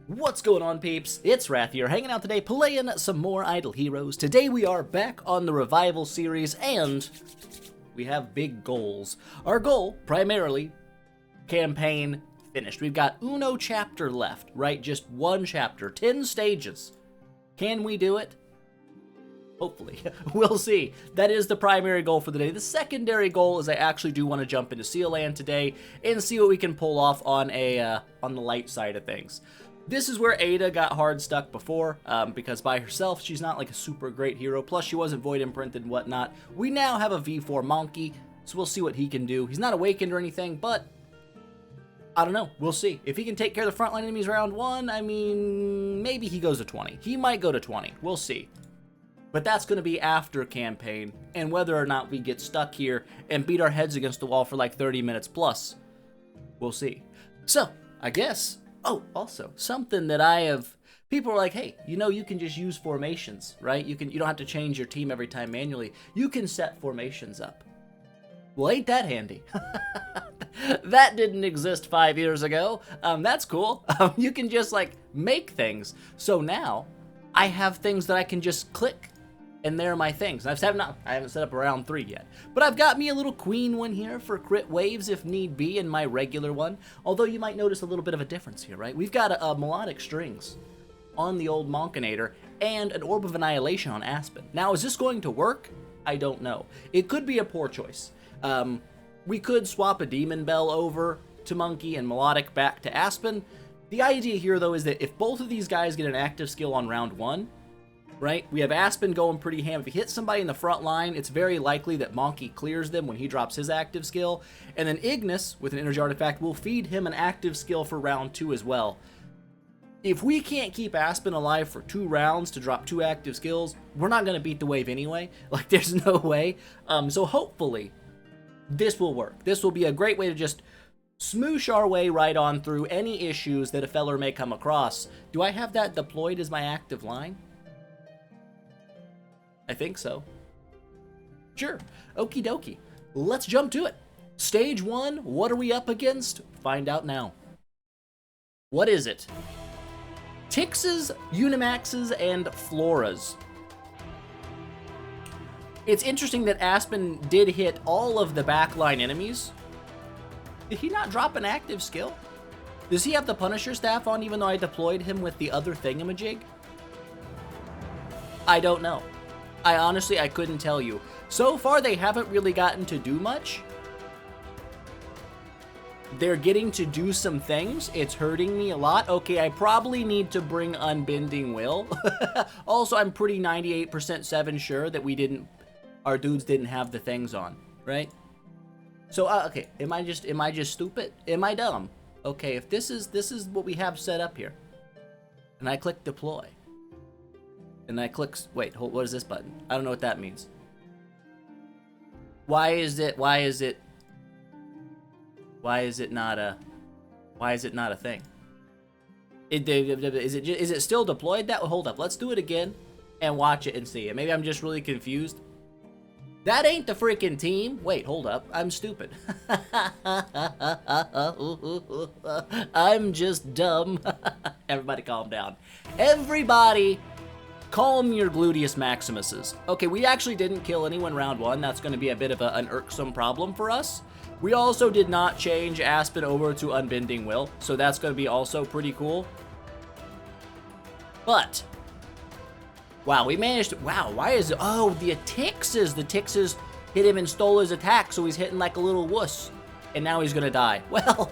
What's going on, peeps? It's Wrath here, hanging out today playing some more Idle Heroes. Today we are back on the Revival series, and we have big goals. Our goal, primarily, campaign finished. We've got uno chapter left, right? Just one chapter, 10 stages. Can we do it? Hopefully. We'll see. That is the primary goal for the day. The secondary goal is I actually do want to jump into Seal Land today and see what we can pull off on the light side of things. This is where Ada got hard stuck before, because by herself, she's not like a super great hero. Plus, she wasn't void imprinted and whatnot. We now have a V4 Monkey, so we'll see what he can do. He's not awakened or anything, but I don't know. We'll see. If he can take care of the frontline enemies round one, I mean, maybe he goes to 20. He might go to 20. We'll see. But that's going to be after campaign, and whether or not we get stuck here and beat our heads against the wall for like 30 minutes plus, we'll see. So, I guess... Oh, also, something that people are like, hey, you know, you can just use formations, right? You don't have to change your team every time manually. You can set formations up. Well, ain't that handy? That didn't exist 5 years ago. That's cool. You can just, like, make things. So now, I have things that I can just click, and there are my things. I haven't set up a round 3 yet. But I've got me a little queen one here for crit waves if need be, and my regular one. Although you might notice a little bit of a difference here, right? We've got a melodic strings on the old Monkinator and an Orb of Annihilation on Aspen. Now, is this going to work? I don't know. It could be a poor choice. We could swap a Demon Bell over to Monkey and Melodic back to Aspen. The idea here, though, is that if both of these guys get an active skill on round 1, right? We have Aspen going pretty ham. If he hits somebody in the front line, it's very likely that Monkey clears them when he drops his active skill. And then Ignis, with an energy artifact, will feed him an active skill for round 2 as well. If we can't keep Aspen alive for 2 rounds to drop 2 active skills, we're not going to beat the wave anyway. Like, there's no way. So hopefully, this will work. This will be a great way to just smoosh our way right on through any issues that a feller may come across. Do I have that deployed as my active line? I think so. Sure. Okie dokie. Let's jump to it. Stage 1, what are we up against? Find out now. What is it? Tixes, Unimaxes, and Floras. It's interesting that Aspen did hit all of the backline enemies. Did he not drop an active skill? Does he have the Punisher staff on even though I deployed him with the other thingamajig? I don't know. I couldn't tell you. So far, they haven't really gotten to do much. They're getting to do some things. It's hurting me a lot. Okay, I probably need to bring Unbending Will. Also, I'm pretty 98% 7 sure that our dudes didn't have the things on, right? So, okay, am I just stupid? Am I dumb? Okay, if this is what we have set up here, and I click deploy. And I click, wait, hold, what is this button? I don't know what that means. Why is it not a thing? Is it still deployed that? Hold up, let's do it again and watch it and see. Maybe I'm just really confused. That ain't the freaking team. Wait, hold up, I'm stupid. I'm just dumb. Everybody calm down. Everybody calm your gluteus maximuses. Okay, we actually didn't kill anyone round 1. That's going to be a bit of an irksome problem for us. We also did not change Aspen over to Unbending Will, so that's going to be also pretty cool. But, wow, we managed to, wow, why is it, oh, the Tixes hit him and stole his attack, so he's hitting like a little wuss, and now he's going to die. Well,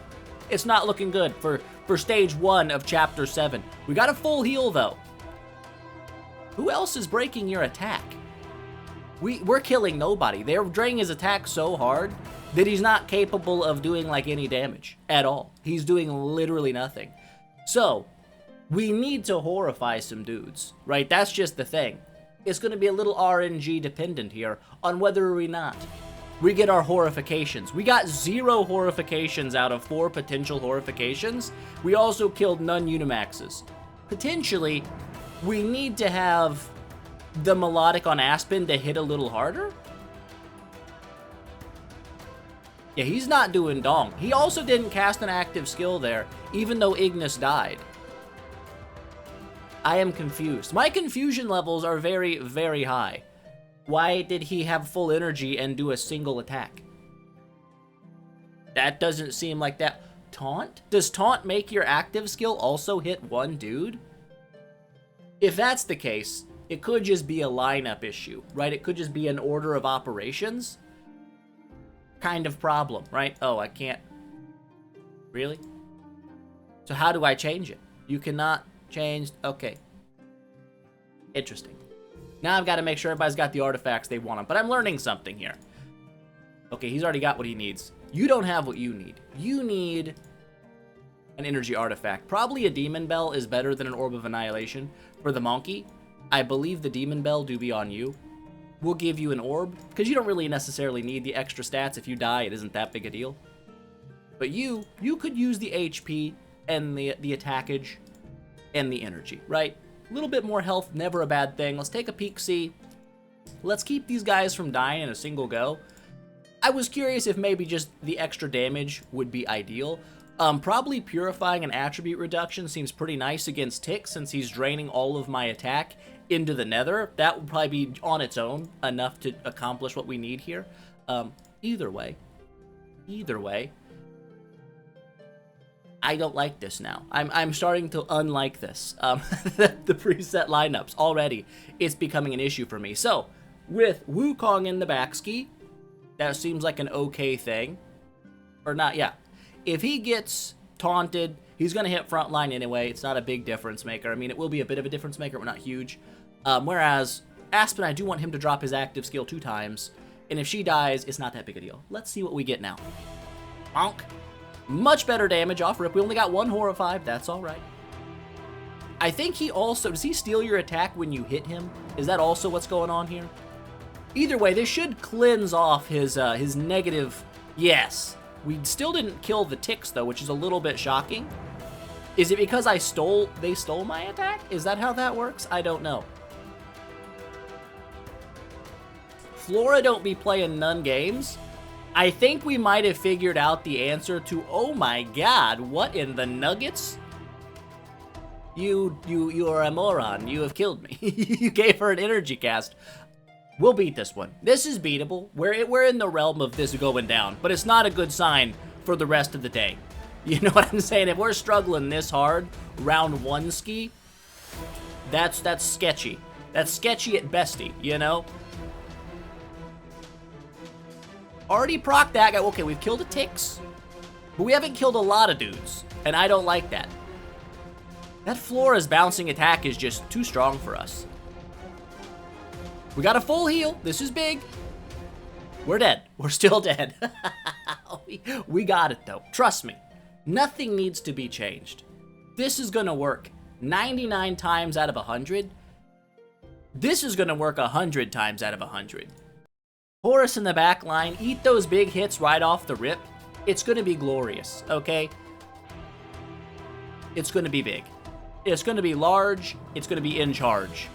it's not looking good for stage 1 of chapter 7. We got a full heal, though. Who else is breaking your attack? We're killing nobody. They're draining his attack so hard that he's not capable of doing like any damage at all. He's doing literally nothing. So, we need to horrify some dudes, right? That's just the thing. It's going to be a little RNG dependent here on whether or not we get our horrifications. We got 0 horrifications out of 4 potential horrifications. We also killed none Unimaxes. Potentially, we need to have the Melodic on Aspen to hit a little harder? Yeah, he's not doing dong. He also didn't cast an active skill there, even though Ignis died. I am confused. My confusion levels are very, very high. Why did he have full energy and do a single attack? That doesn't seem like that. Taunt? Does taunt make your active skill also hit one dude? If that's the case, it could just be a lineup issue, right? It could just be an order of operations kind of problem, right? Oh, I can't. Really? So how do I change it? You cannot change. Okay. Interesting. Now I've got to make sure everybody's got the artifacts they want them, but I'm learning something here. Okay, he's already got what he needs. You don't have what you need. You need an energy artifact. Probably a Demon Bell is better than an Orb of Annihilation. For the Monkey, I believe the Demon Bell do be on you. We'll give you an Orb, because you don't really necessarily need the extra stats. If you die, it isn't that big a deal. But you could use the HP and the attackage and the energy, right? A little bit more health, never a bad thing. Let's take a peek, see. Let's keep these guys from dying in a single go. I was curious if maybe just the extra damage would be ideal. Probably Purifying and Attribute Reduction seems pretty nice against Tick, since he's draining all of my attack into the nether. That would probably be on its own enough to accomplish what we need here. Either way, I don't like this now. I'm starting to unlike this. The preset lineups already, it's becoming an issue for me. So with Wukong in the back ski, that seems like an okay thing. Or not, yeah. If he gets taunted, he's going to hit frontline anyway. It's not a big difference maker. I mean, it will be a bit of a difference maker, but not huge. Whereas Aspen, I do want him to drop his active skill 2 times. And if she dies, it's not that big a deal. Let's see what we get now. Bonk. Much better damage off rip. We only got 1 Horrify. That's all right. I think he also... Does he steal your attack when you hit him? Is that also what's going on here? Either way, this should cleanse off his negative... Yes. We still didn't kill the ticks, though, which is a little bit shocking. Is it because they stole my attack? Is that how that works? I don't know. Flora don't be playing none games. I think we might have figured out the answer to, oh my god, what in the nuggets? You are a moron. You have killed me. You gave her an energy cast. We'll beat this one. This is beatable. We're in the realm of this going down, but it's not a good sign for the rest of the day. You know what I'm saying? If we're struggling this hard, round 1 ski, that's sketchy. That's sketchy at bestie, you know? Already proc that guy. Okay, we've killed the ticks, but we haven't killed a lot of dudes, and I don't like that. That Flora's bouncing attack is just too strong for us. We got a full heal. This is big. We're dead. We're still dead. We got it, though. Trust me. Nothing needs to be changed. This is going to work 99 times out of 100. This is going to work 100 times out of 100. Horus in the back line. Eat those big hits right off the rip. It's going to be glorious, okay? It's going to be big. It's going to be large. It's going to be in charge.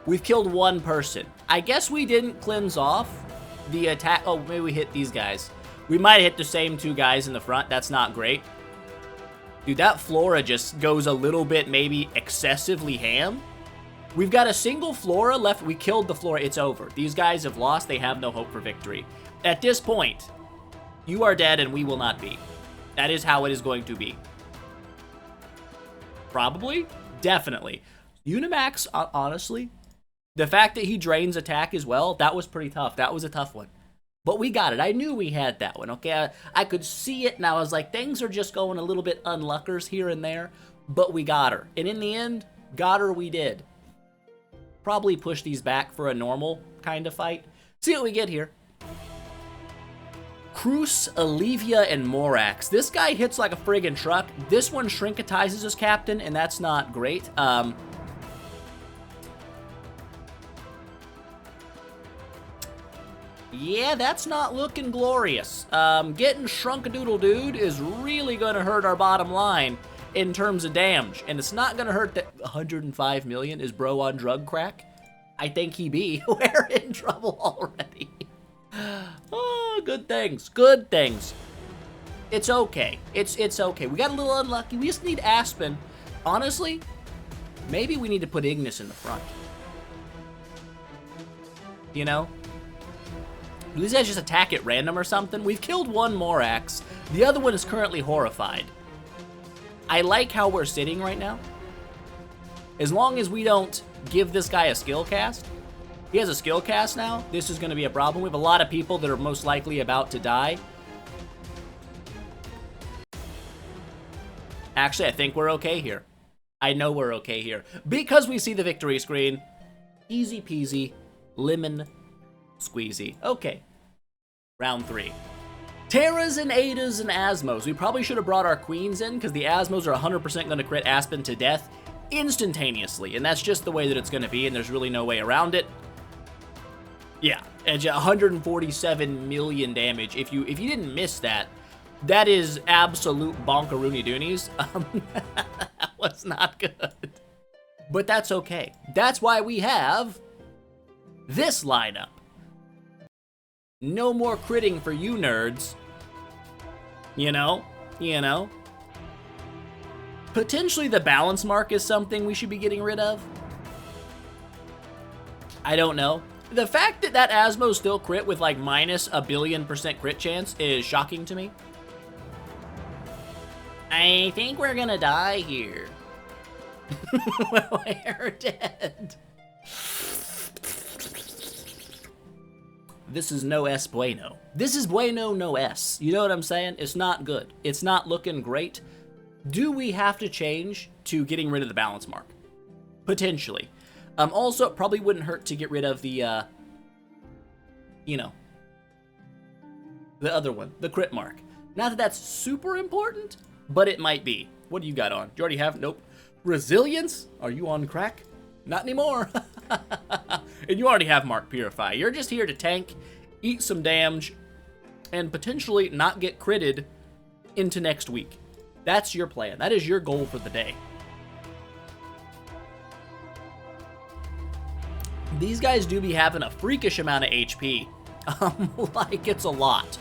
We've killed 1 person. I guess we didn't cleanse off the attack. Oh, maybe we hit these guys. We might hit the same 2 guys in the front. That's not great. Dude, that Flora just goes a little bit maybe excessively ham. We've got a single Flora left. We killed the Flora. It's over. These guys have lost. They have no hope for victory. At this point, you are dead and we will not be. That is how it is going to be. Probably? Definitely. Unimax, honestly... The fact that he drains attack as well, that was pretty tough. That was a tough one. But we got it. I knew we had that one, okay? I could see it, and I was like, things are just going a little bit unluckers here and there, but we got her. And in the end, got her we did. Probably push these back for a normal kind of fight. See what we get here. Cruz, Olivia, and Morax. This guy hits like a friggin' truck. This one shrinkatizes his captain, and that's not great. Yeah, that's not looking glorious. Getting Shrunk-a-Doodle Dude is really going to hurt our bottom line in terms of damage. And it's not going to hurt that 105 million. Is bro on drug crack? I think he be. We're in trouble already. Oh, good things. Good things. It's okay. It's okay. We got a little unlucky. We just need Aspen. Honestly, maybe we need to put Ignis in the front. You know? Do these guys just attack at random or something? We've killed one Morax. The other one is currently horrified. I like how we're sitting right now. As long as we don't give this guy a skill cast. He has a skill cast now. This is going to be a problem. We have a lot of people that are most likely about to die. Actually, I think we're okay here. I know we're okay here. Because we see the victory screen. Easy peasy. Lemon squeezy. Okay. Round 3. Terras and Adas and Asmos. We probably should have brought our queens in because the Asmos are 100% going to crit Aspen to death instantaneously. And that's just the way that it's going to be, and there's really no way around it. Yeah, and 147 million damage. If you didn't miss that, that is absolute bonkaroony doonies. That was not good. But that's okay. That's why we have this lineup. No more critting for you nerds. You know? Potentially the balance mark is something we should be getting rid of. I don't know. The fact that that Asmo still crit with like minus a billion% crit chance is shocking to me. I think we're gonna die here. We're dead. This is no S bueno. This is bueno no S. You know what I'm saying? It's not good. It's not looking great. Do we have to change to getting rid of the balance mark? Potentially. Also, it probably wouldn't hurt to get rid of the, you know, the other one, the crit mark. Not that that's super important, but it might be. What do you got on? Do you already have? Nope. Resilience? Are you on crack? Not anymore. And you already have Mark Purify. You're just here to tank, eat some damage, and potentially not get critted into next week. That's your plan. That is your goal for the day. These guys do be having a freakish amount of HP. Like it's a lot.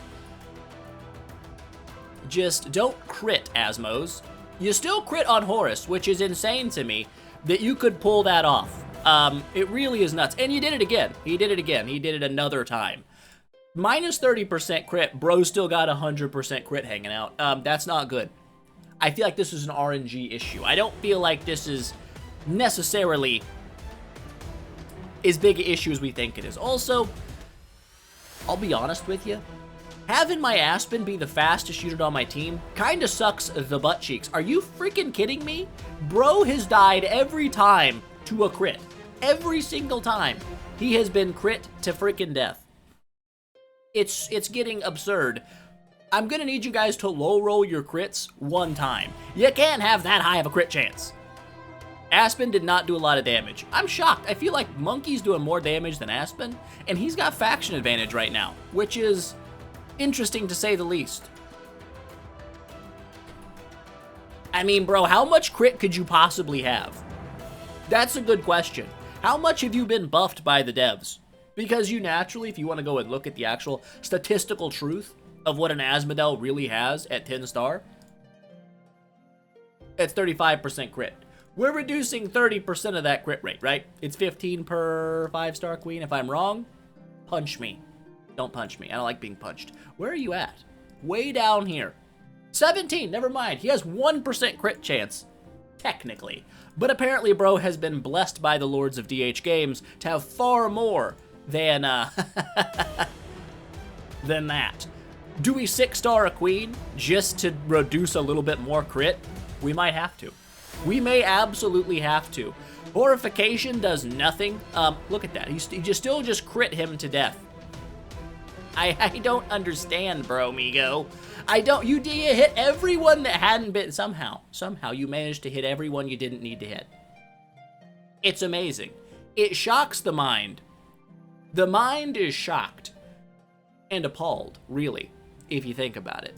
Just don't crit, Asmos. You still crit on Horus, which is insane to me that you could pull that off. It really is nuts. And you did it again. He did it again. He did it another time. Minus 30% crit, bro still got 100% crit hanging out. That's not good. I feel like this is an RNG issue. I don't feel like this is necessarily as big an issue as we think it is. Also, I'll be honest with you. Having my Aspen be the fastest shooter on my team kinda sucks the butt cheeks. Are you freaking kidding me? Bro has died every time to a crit. Every single time. He has been crit to freaking death. It's getting absurd. I'm gonna need you guys to low roll your crits one time. You can't have that high of a crit chance. Aspen did not do a lot of damage. I'm shocked. I feel like Monkey's doing more damage than Aspen, and he's got faction advantage right now, which is interesting to say the least. I mean, bro, how much crit could you possibly have? That's a good question. How much have you been buffed by the devs? Because you naturally, if you want to go and look at the actual statistical truth of what an Asmodel really has at 10 star, it's 35% crit. We're reducing 30% of that crit rate, right? It's 15 per 5-star queen. If I'm wrong, punch me. Don't punch me. I don't like being punched. Where are you at? Way down here. 17, never mind. He has 1% crit chance, technically. But apparently, bro has been blessed by the Lords of DH Games to have far more than, than that. Do we 6-star a queen just to reduce a little bit more crit? We might have to. We may absolutely have to. Horrification does nothing. Look at that. He still just crit him to death. I don't understand, bro, Migo. You hit everyone that hadn't been, somehow you managed to hit everyone you didn't need to hit. It's amazing. It shocks the mind. The mind is shocked and appalled, really, if you think about it,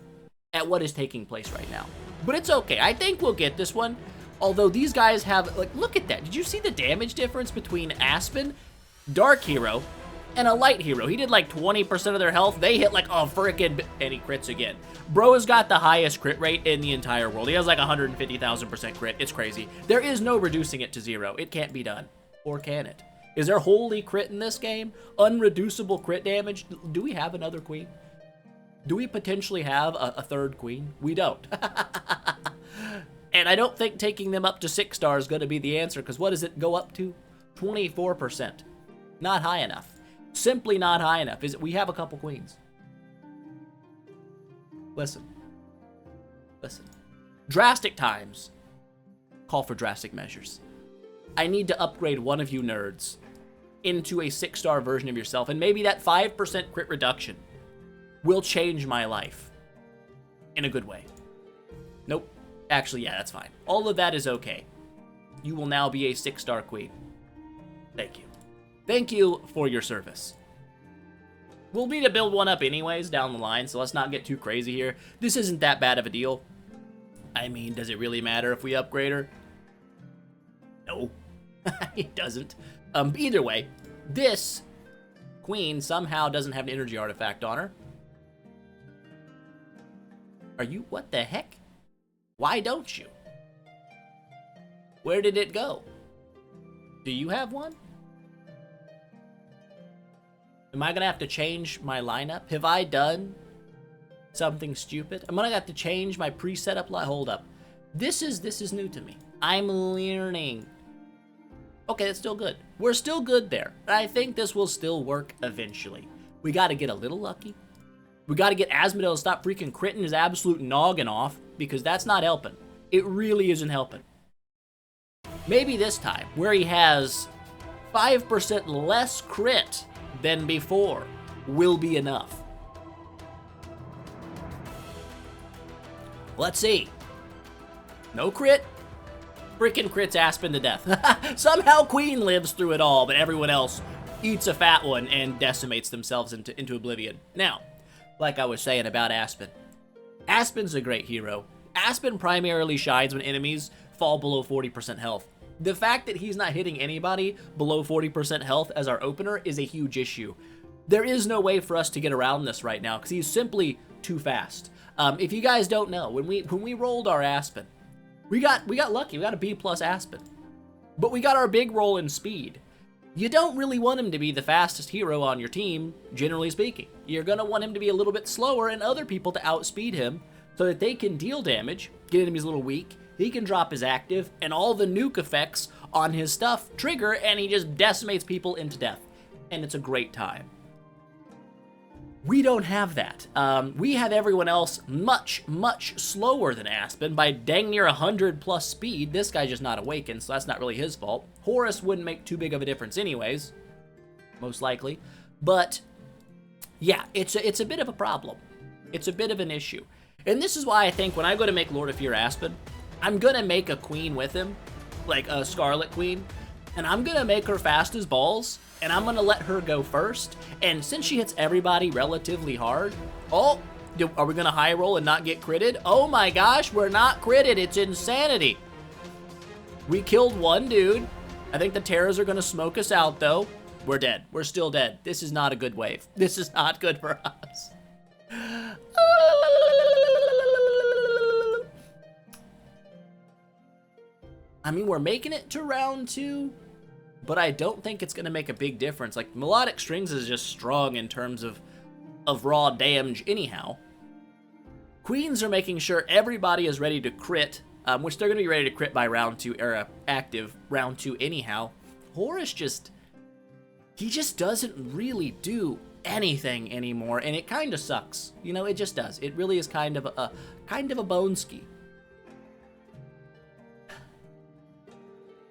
at what is taking place right now. But it's okay. I think we'll get this one. Although these guys have, like, look at that. Did you see the damage difference between Aspen, Dark Hero, And a light hero, he did like 20% of their health. They hit like a frickin', and he crits again. Bro has got the highest crit rate in the entire world. He has like 150,000% crit. It's crazy. There is no reducing it to 0. It can't be done. Or can it? Is there holy crit in this game? Unreducible crit damage? Do we have another queen? Do we potentially have a third queen? We don't. And I don't think taking them up to 6 stars is going to be the answer, because what does it go up to? 24%. Not high enough. Simply not high enough. We have a couple queens. Listen. Drastic times call for drastic measures. I need to upgrade one of you nerds into a 6-star version of yourself, and maybe that 5% crit reduction will change my life in a good way. Nope. Actually, yeah, that's fine. All of that is okay. You will now be a 6-star queen. Thank you. Thank you for your service. We'll need to build one up anyways down the line, so let's not get too crazy here. This isn't that bad of a deal. I mean, does it really matter if we upgrade her? No, it doesn't. Either way, this queen somehow doesn't have an energy artifact on her. Are you, what the heck? Why don't you? Where did it go? Do you have one? Am I gonna have to change my lineup? Have I done something stupid? I'm gonna have to change my pre-setup line. Hold up. This is new to me. I'm learning. Okay, that's still good. We're still good there. I think this will still work eventually. We gotta get a little lucky. We gotta get Asmodee to stop freaking critting his absolute noggin off, because that's not helping. It really isn't helping. Maybe this time, where he has 5% less crit than before, will be enough. Let's see. No crit. Freaking crits Aspen to death. Somehow Queen lives through it all, but everyone else eats a fat one and decimates themselves into oblivion. Now, like I was saying about Aspen. Aspen's a great hero. Aspen primarily shines when enemies fall below 40% health. The fact that he's not hitting anybody below 40% health as our opener is a huge issue. There is no way for us to get around this right now, because he's simply too fast. If you guys don't know, when we rolled our Aspen, we got lucky. We got a B+ Aspen. But we got our big roll in speed. You don't really want him to be the fastest hero on your team, generally speaking. You're going to want him to be a little bit slower and other people to outspeed him so that they can deal damage, get enemies a little weak, he can drop his active, and all the nuke effects on his stuff trigger, and he just decimates people into death. And it's a great time. We don't have that. We have everyone else much, much slower than Aspen by dang near 100+ speed. This guy's just not awakened, so that's not really his fault. Horus wouldn't make too big of a difference anyways, most likely. But yeah, it's a bit of a problem. It's a bit of an issue. And this is why I think when I go to make Lord of Fear Aspen, I'm gonna make a queen with him, like a Scarlet Queen, and I'm gonna make her fast as balls, and I'm gonna let her go first. And since she hits everybody relatively hard, are we gonna high roll and not get critted? Oh my gosh, we're not critted. It's insanity. We killed one dude. I think the Terrors are gonna smoke us out though. We're dead. We're still dead. This is not a good wave. This is not good for us. I mean, we're making it to round 2, but I don't think it's going to make a big difference. Like, Melodic Strings is just strong in terms of raw damage anyhow. Queens are making sure everybody is ready to crit, which they're going to be ready to crit by round 2, era active round 2 anyhow. Horus he just doesn't really do anything anymore, and it kind of sucks. You know, it just does. It really is kind of a bone ski.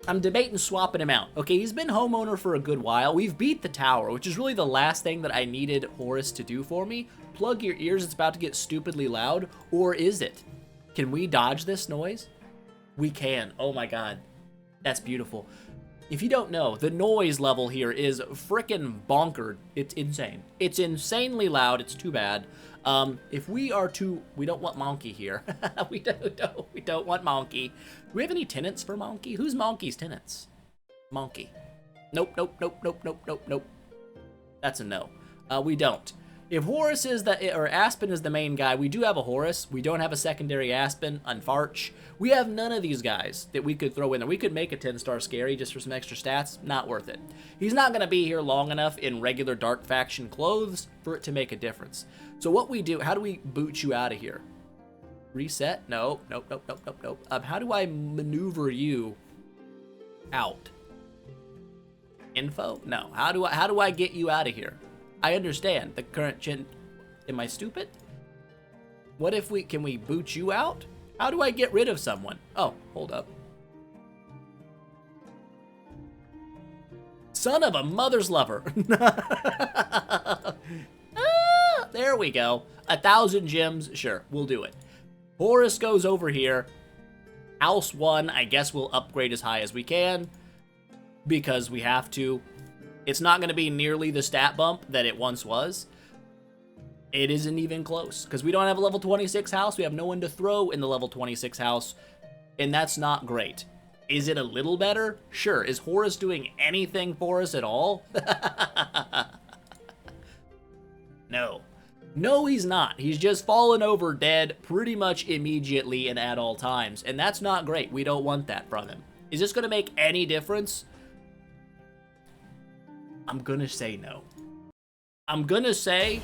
I'm debating swapping him out. Okay, he's been homeowner for a good while. We've beat the tower, which is really the last thing that I needed Horus to do for me. Plug your ears, it's about to get stupidly loud. Or is it? Can we dodge this noise? We can. Oh my god. That's beautiful. If you don't know, the noise level here is frickin' bonkered. It's insane. It's insanely loud. It's too bad. If we are to, we don't want Monkey here. we don't want Monkey. Do we have any tenants for Monkey? Who's Monkey's tenants? Monkey. Nope. That's a no. We don't. If Horus is or Aspen is the main guy, we do have a Horus. We don't have a secondary Aspen, Unfarch. We have none of these guys that we could throw in there. We could make a 10-star Scary just for some extra stats. Not worth it. He's not going to be here long enough in regular Dark Faction clothes for it to make a difference. So what we do, how do we boot you out of here? Reset? Nope. How do I maneuver you out? Info? No. How do I get you out of here? I understand the current gen. Am I stupid? What if can we boot you out? How do I get rid of someone? Oh, hold up. Son of a mother's lover. There we go. 1,000 gems. Sure, we'll do it. Horus goes over here. House 1, I guess we'll upgrade as high as we can because we have to. It's not going to be nearly the stat bump that it once was. It isn't even close because we don't have a level 26 house. We have no one to throw in the level 26 house, and that's not great. Is it a little better? Sure. Is Horus doing anything for us at all? No. No, he's not. He's just fallen over dead pretty much immediately and at all times, and that's not great. We don't want that from him. Is this going to make any difference? I'm gonna say no. I'm gonna say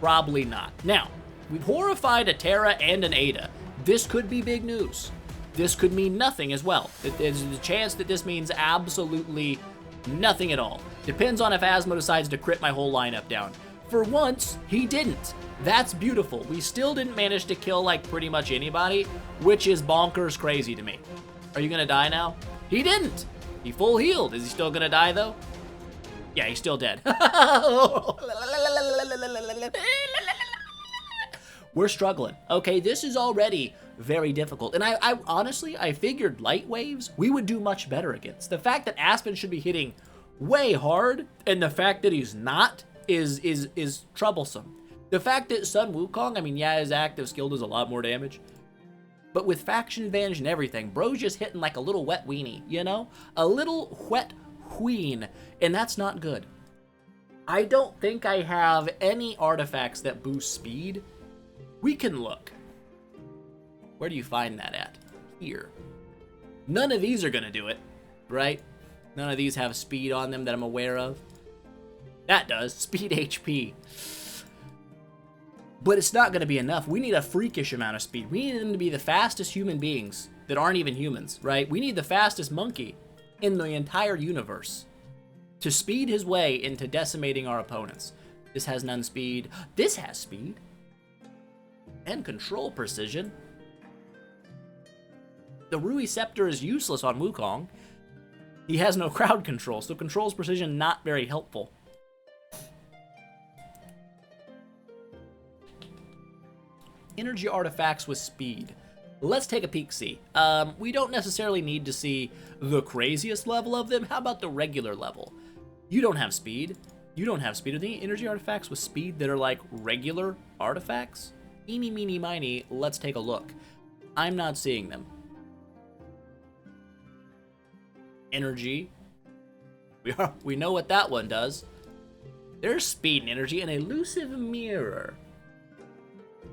probably not. Now, we've horrified a Terra and an Ada. This could be big news. This could mean nothing as well. There's a chance that this means absolutely nothing at all. Depends on if Asmo decides to crit my whole lineup down. For once, he didn't. That's beautiful. We still didn't manage to kill like pretty much anybody, which is bonkers crazy to me. Are you gonna die now? He didn't. He full healed. Is he still gonna die though? Yeah, he's still dead. We're struggling. Okay, this is already very difficult. And I honestly, I figured light waves we would do much better against. The fact that Aspen should be hitting way hard and the fact that he's not is troublesome. The fact that Sun Wukong, I mean, yeah, his active skill does a lot more damage. But with faction advantage and everything, bro's just hitting like a little wet weenie, you know? A little wet queen, and that's not good. I don't think I have any artifacts that boost speed. We can look. Where do you find that at? Here. None of these are gonna do it, right? None of these have speed on them that I'm aware of. That does, speed HP. But it's not gonna be enough. We need a freakish amount of speed. We need them to be the fastest human beings that aren't even humans, right? We need the fastest monkey in the entire universe to speed his way into decimating our opponents. This has none speed. This has speed. And control precision. The Rui Scepter is useless on Wukong. He has no crowd control, so control's precision not very helpful. Energy artifacts with speed. Let's take a peek, see. We don't necessarily need to see the craziest level of them. How about the regular level? You don't have speed. You don't have speed. Are there any energy artifacts with speed that are like regular artifacts? Eeny, meeny, miny, let's take a look. I'm not seeing them. Energy. We know what that one does. There's speed and energy, an elusive mirror.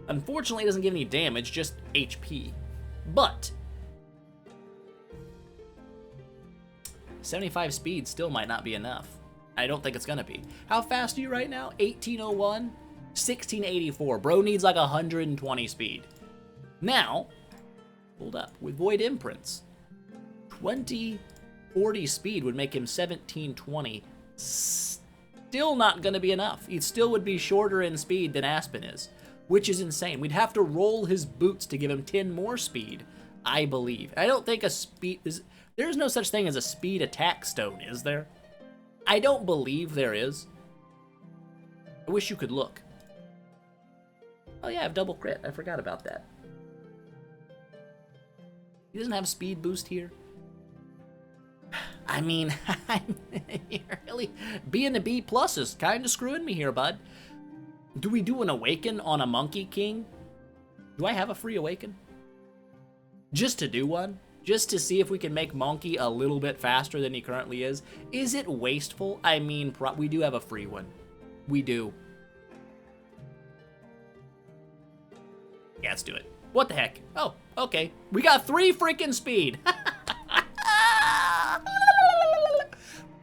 Unfortunately, it doesn't give any damage, just HP. But 75 speed still might not be enough. I don't think it's gonna be. How fast are you right now? 1801, 1684. Bro needs like 120 speed. Now, hold up, with Void Imprints, 2040 speed would make him 1720. Still not gonna be enough. He still would be shorter in speed than Aspen is, which is insane. We'd have to roll his boots to give him 10 more speed, I believe. I don't think a speed there's no such thing as a speed attack stone, is there? I don't believe there is. I wish you could look. Oh yeah, I have double crit. I forgot about that. He doesn't have speed boost here. I mean, really, being a B+ is kind of screwing me here, bud. Do we do an awaken on a Monkey King? Do I have a free awaken? Just to do one? Just to see if we can make Monkey a little bit faster than he currently is? Is it wasteful? I mean, we do have a free one. We do. Yeah, let's do it. What the heck? Oh, okay. We got 3 freaking speed.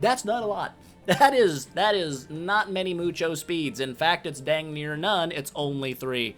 That's not a lot. That is not many mucho speeds. In fact, it's dang near none. It's only 3.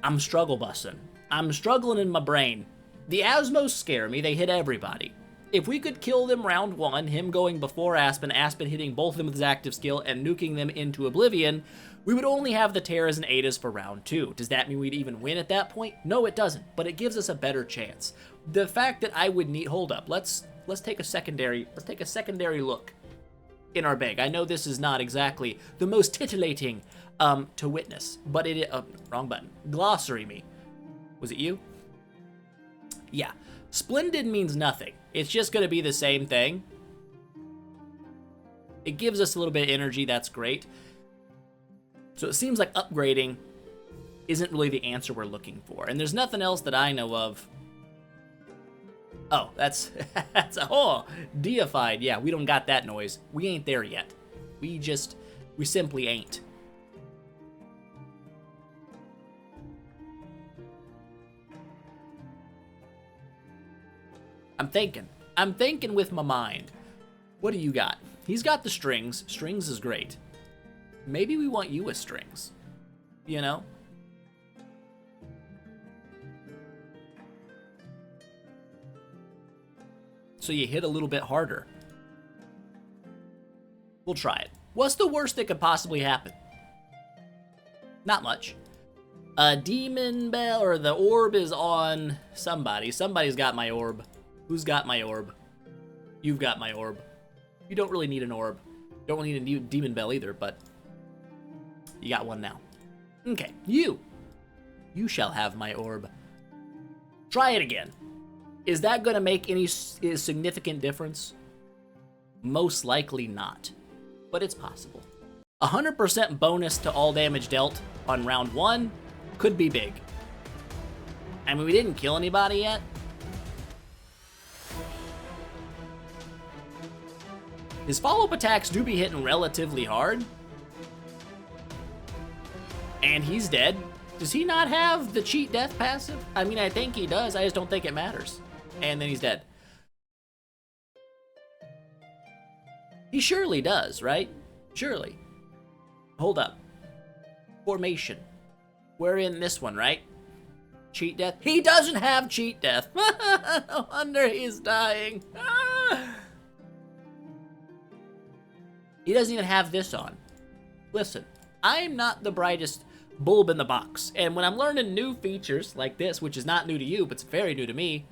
I'm struggle busting. I'm struggling in my brain. The Asmos scare me. They hit everybody. If we could kill them round 1, him going before Aspen, Aspen hitting both of them with his active skill and nuking them into oblivion, we would only have the Terras and Adas for round 2. Does that mean we'd even win at that point? No, it doesn't, but it gives us a better chance. The fact that I would need, hold up, let's take a secondary look in our bag. I know this is not exactly the most titillating to witness, but it, wrong button. Glossary me. Was it you? Yeah. Splendid means nothing. It's just going to be the same thing. It gives us a little bit of energy. That's great. So it seems like upgrading isn't really the answer we're looking for. And there's nothing else that I know of. Oh, that's deified. Yeah, we don't got that noise. We ain't there yet. We simply ain't. I'm thinking with my mind. What do you got? He's got the strings. Strings is great. Maybe we want you as strings. You know? So you hit a little bit harder. We'll try it. What's the worst that could possibly happen? Not much. A demon bell or the orb is on somebody. Somebody's got my orb. Who's got my orb? You've got my orb. You don't really need an orb. Don't really need a demon bell either, but you got one now. Okay, you shall have my orb. Try it again. Is that going to make any significant difference? Most likely not, but it's possible. 100% bonus to all damage dealt on round 1 could be big. I mean, we didn't kill anybody yet. His follow-up attacks do be hitting relatively hard. And he's dead. Does he not have the cheat death passive? I mean, I think he does. I just don't think it matters. And then he's dead. He surely does, right? Surely. Hold up. Formation. We're in this one, right? Cheat death. He doesn't have cheat death. No wonder he's dying. He doesn't even have this on. Listen, I'm not the brightest bulb in the box, and when I'm learning new features like this, which is not new to you, but it's very new to me,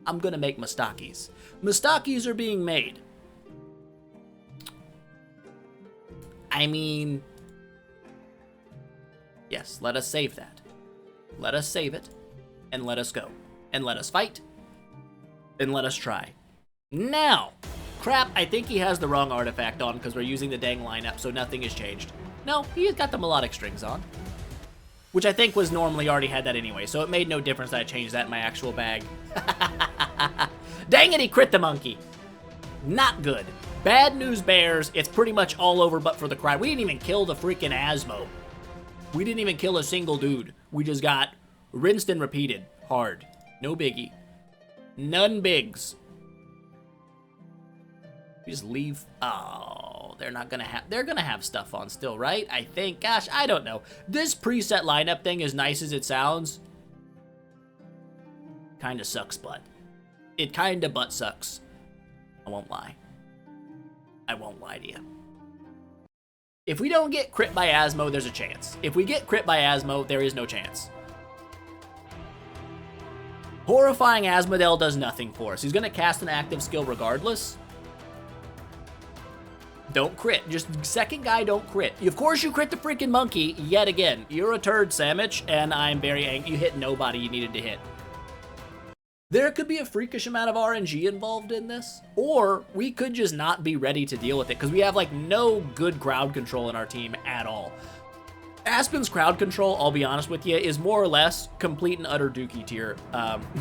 I'm gonna make mistakes. Mistakes are being made. I mean, yes, let us save that. Let us save it, and let us go. And let us fight, and let us try. Now! Crap, I think he has the wrong artifact on because we're using the dang lineup, so nothing has changed. No, he's got the melodic strings on. Which I think was normally already had that anyway, so it made no difference that I changed that in my actual bag. Dang it, he crit the monkey! Not good. Bad news bears, it's pretty much all over but for the cry. We didn't even kill the freaking Asmo. We didn't even kill a single dude. We just got rinsed and repeated. Hard. No biggie. None bigs. Just leave. Oh, they're gonna have stuff on still, right? I think. Gosh, I don't know. This preset lineup thing, as nice as it sounds, kinda sucks butt. It kinda butt sucks. I won't lie. I won't lie to you. If we don't get crit by Asmo, there's a chance. If we get crit by Asmo, there is no chance. Horrifying Asmodel does nothing for us. He's gonna cast an active skill regardless. Don't crit. Just second guy, don't crit. Of course you crit the freaking monkey yet again. You're a turd sandwich, and I'm very angry. You hit nobody you needed to hit. There could be a freakish amount of RNG involved in this, or we could just not be ready to deal with it, because we have, like, no good crowd control in our team at all. Aspen's crowd control, I'll be honest with you, is more or less complete and utter dookie tier,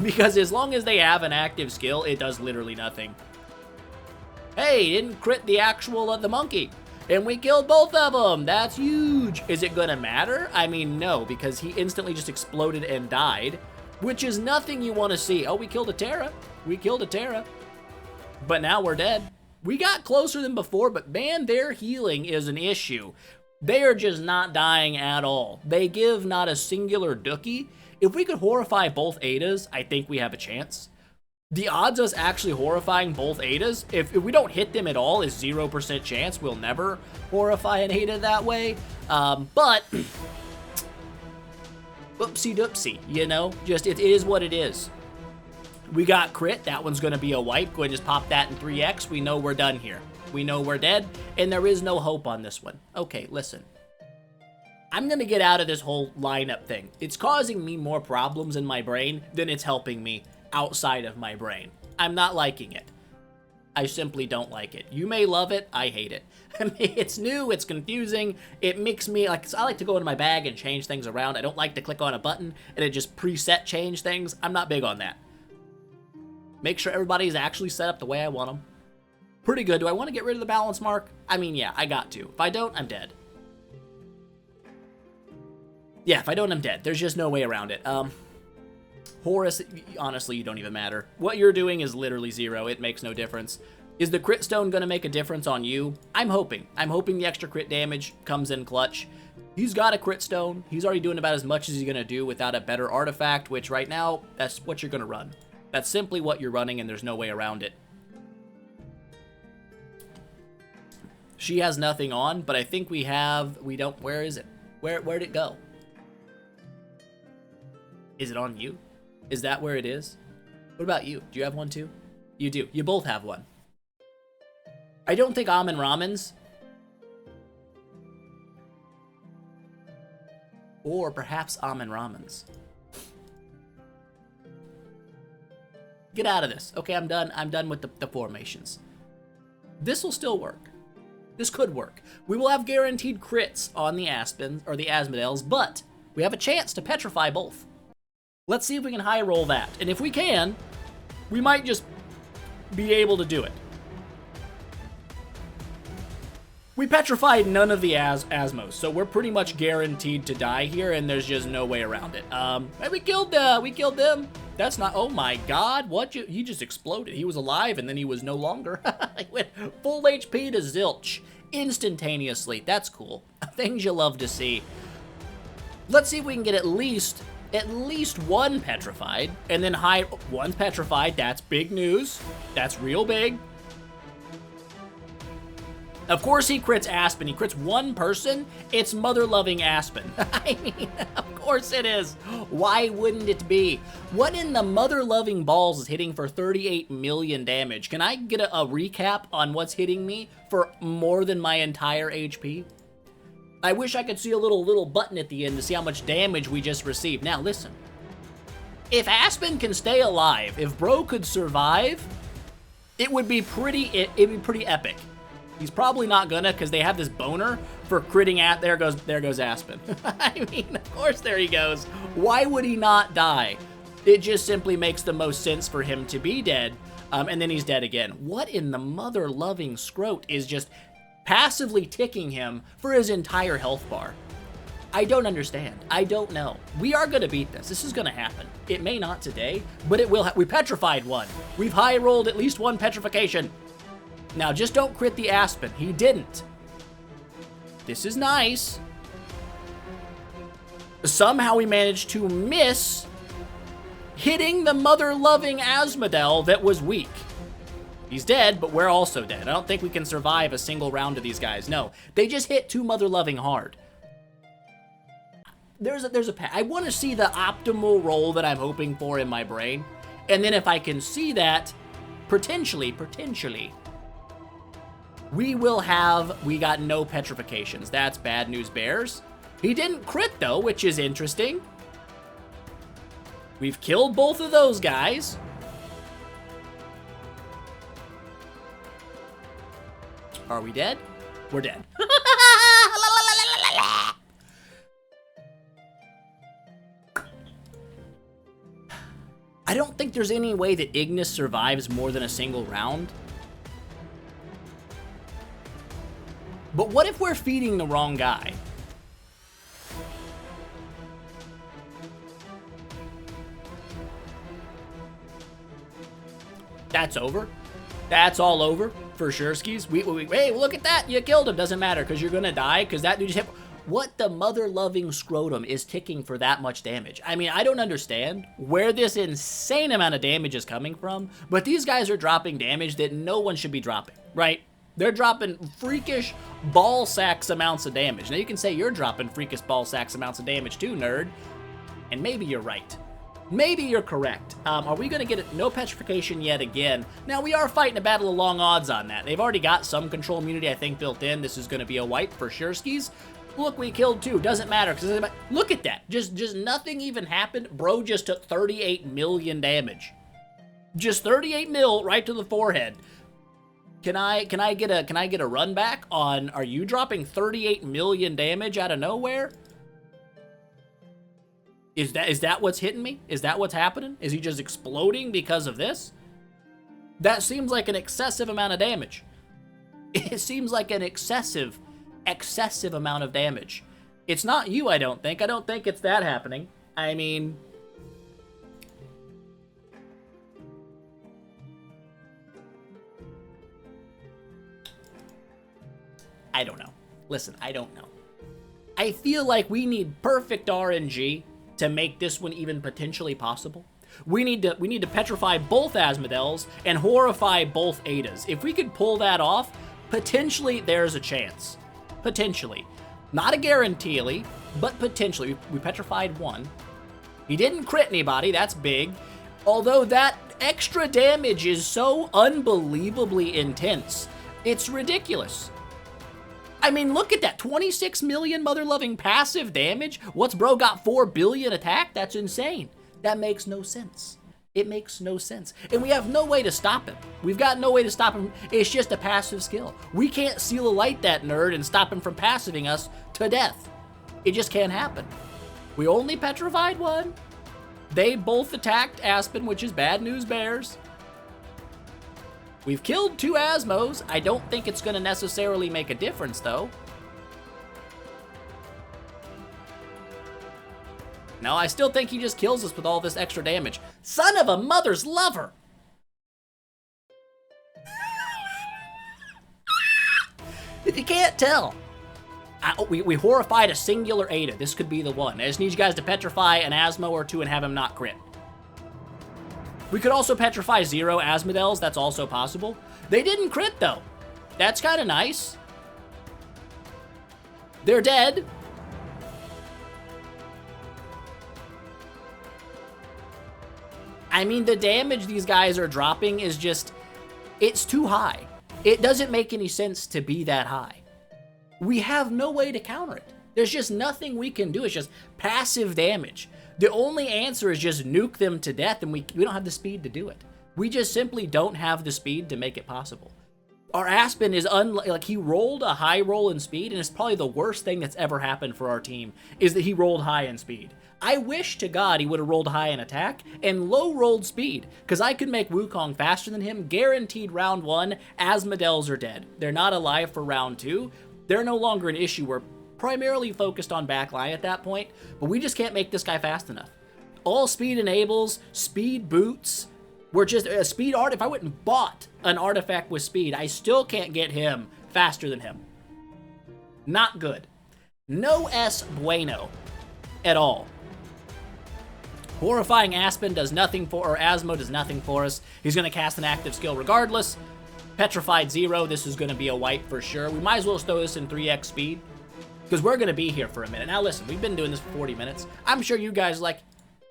because as long as they have an active skill, it does literally nothing. Hey, didn't crit the actual the monkey. And we killed both of them. That's huge. Is it gonna matter? I mean, no, because he instantly just exploded and died, which is nothing you want to see. Oh, we killed a Terra. We killed a Terra. But now we're dead. We got closer than before, but man, their healing is an issue. They are just not dying at all. They give not a singular dookie. If we could horrify both Adas, I think we have a chance. The odds of us actually horrifying both Adas, if we don't hit them at all, is 0% chance. We'll never horrify an Ada that way. But, whoopsie doopsie, you know? Just, it is what it is. We got crit. That one's going to be a wipe. Go ahead and just pop that in 3x. We know we're done here. We know we're dead, and there is no hope on this one. Okay, listen. I'm going to get out of this whole lineup thing. It's causing me more problems in my brain than it's helping me outside of my brain. I'm not liking it. I simply don't like it. You may love it. I hate it. I mean, it's new. It's confusing. It makes me, like, I like to go into my bag and change things around. I don't like to click on a button and it just preset change things. I'm not big on that. Make sure everybody's actually set up the way I want them. Pretty good. Do I want to get rid of the balance mark? I mean, yeah, I got to. If I don't, I'm dead. Yeah, if I don't, I'm dead. There's just no way around it. Horus, honestly, you don't even matter. What you're doing is literally 0. It makes no difference. Is the crit stone going to make a difference on you? I'm hoping. I'm hoping the extra crit damage comes in clutch. He's got a crit stone. He's already doing about as much as he's going to do without a better artifact, which right now, that's what you're going to run. That's simply what you're running, and there's no way around it. She has nothing on, but I think we don't, where is it? Where'd it go? Is it on you? Is that where it is? What about you? Do you have one too? You do. You both have one. I don't think Amen Ramens. Or perhaps Amen Ramens. Get out of this. Okay, I'm done. I'm done with the formations. This will still work. This could work. We will have guaranteed crits on the Aspens, or the Asmodeles, but we have a chance to petrify both. Let's see if we can high roll that. And if we can, we might just be able to do it. We petrified none of the Asmos, so we're pretty much guaranteed to die here, and there's just no way around it. And we killed them. That's not, oh my god, what, he just exploded. He was alive, and then he was no longer. He went full HP to zilch, instantaneously. That's cool. Things you love to see. Let's see if we can get at least one petrified, and then one's petrified. That's big news. That's real big. Of course he crits Aspen. He crits one person. It's mother-loving Aspen. I mean, of course it is. Why wouldn't it be? What in the mother-loving balls is hitting for 38 million damage? Can I get a recap on what's hitting me for more than my entire HP? I wish I could see a little button at the end to see how much damage we just received. Now, listen. If Aspen can stay alive, if Bro could survive, it would be pretty epic. He's probably not gonna, because they have this boner for critting at. There goes Aspen. I mean, of course there he goes. Why would he not die? It just simply makes the most sense for him to be dead, and then he's dead again. What in the mother-loving scrote is just passively ticking him for his entire health bar? I don't understand. I don't know. We are gonna beat this. This is gonna happen. It may not today, but it will. We petrified one. We've high rolled at least one petrification. Now, just don't crit the Aspen. He didn't. This is nice. Somehow we managed to miss hitting the mother-loving Asmodel that was weak. He's dead, but we're also dead. I don't think we can survive a single round of these guys. No, they just hit too mother-loving hard. There's a path. I want to see the optimal roll that I'm hoping for in my brain. And then if I can see that, potentially, we got no petrifications. That's bad news bears. He didn't crit though, which is interesting. We've killed both of those guys. Are we dead? We're dead. I don't think there's any way that Ignis survives more than a single round. But what if we're feeding the wrong guy? That's over. That's all over for sure, skis. Hey, look at that. You killed him. Doesn't matter because you're going to die because that dude just hit. What the mother-loving scrotum is ticking for that much damage? I mean, I don't understand where this insane amount of damage is coming from, but these guys are dropping damage that no one should be dropping, right? They're dropping freakish ball sacks amounts of damage. Now, you can say you're dropping freakish ball sacks amounts of damage too, nerd, and maybe you're right. Maybe you're correct. Are we going to get no petrification yet again? Now, we are fighting a battle of long odds on that. They've already got some control immunity, I think, built in. This is going to be a wipe for sure, skis. Look, we killed two. Doesn't matter. Look at that. Just nothing even happened. Bro just took 38 million damage. Just 38 mil right to the forehead. Can I get a run back on, are you dropping 38 million damage out of nowhere? Is that what's hitting me? Is that what's happening? Is he just exploding because of this? That seems like an excessive amount of damage. It seems like an excessive amount of damage. It's not you, I don't think. I don't think it's that happening. I mean, I don't know. Listen, I don't know. I feel like we need perfect RNG to make this one even potentially possible. We need to petrify both Asmodeles and horrify both Adas. If we could pull that off, potentially there's a chance. Potentially. Not a guarantee, but potentially. We petrified one. He didn't crit anybody, that's big. Although that extra damage is so unbelievably intense, it's ridiculous. I mean, look at that, 26 million mother-loving passive damage? What's bro got 4 billion attack? That's insane. That makes no sense. It makes no sense. And we have no way to stop him. We've got no way to stop him. It's just a passive skill. We can't seal a light that nerd and stop him from passiving us to death. It just can't happen. We only petrified one. They both attacked Aspen, which is bad news bears. We've killed 2 Asmos. I don't think it's going to necessarily make a difference, though. No, I still think he just kills us with all this extra damage. Son of a mother's lover! If you can't tell. We horrified a singular Ada. This could be the one. I just need you guys to petrify an Asmo or 2 and have him not crit. We could also petrify 0 Asmodeles. That's also possible. They didn't crit, though. That's kind of nice. They're dead. I mean, the damage these guys are dropping is just, it's too high. It doesn't make any sense to be that high. We have no way to counter it. There's just nothing we can do. It's just passive damage. The only answer is just nuke them to death, and we don't have the speed to do it. We just simply don't have the speed to make it possible. Our Aspen is like he rolled a high roll in speed, and it's probably the worst thing that's ever happened for our team, is that he rolled high in speed. I wish to God he would have rolled high in attack and low rolled speed, because I could make Wukong faster than him. Guaranteed round 1, Asmodeles are dead. They're not alive for round 2. They're no longer an issue. We're primarily focused on backline at that point, but we just can't make this guy fast enough. All speed enables, speed boots. We're just a speed art. If I went and bought an artifact with speed, I still can't get him faster than him. Not good. No es bueno at all. Horrifying Aspen does nothing for, or Asmo does nothing for us. He's going to cast an active skill regardless. Petrified 0, this is going to be a wipe for sure. We might as well just throw this in 3x speed, because we're going to be here for a minute. Now listen, we've been doing this for 40 minutes. I'm sure you guys are like,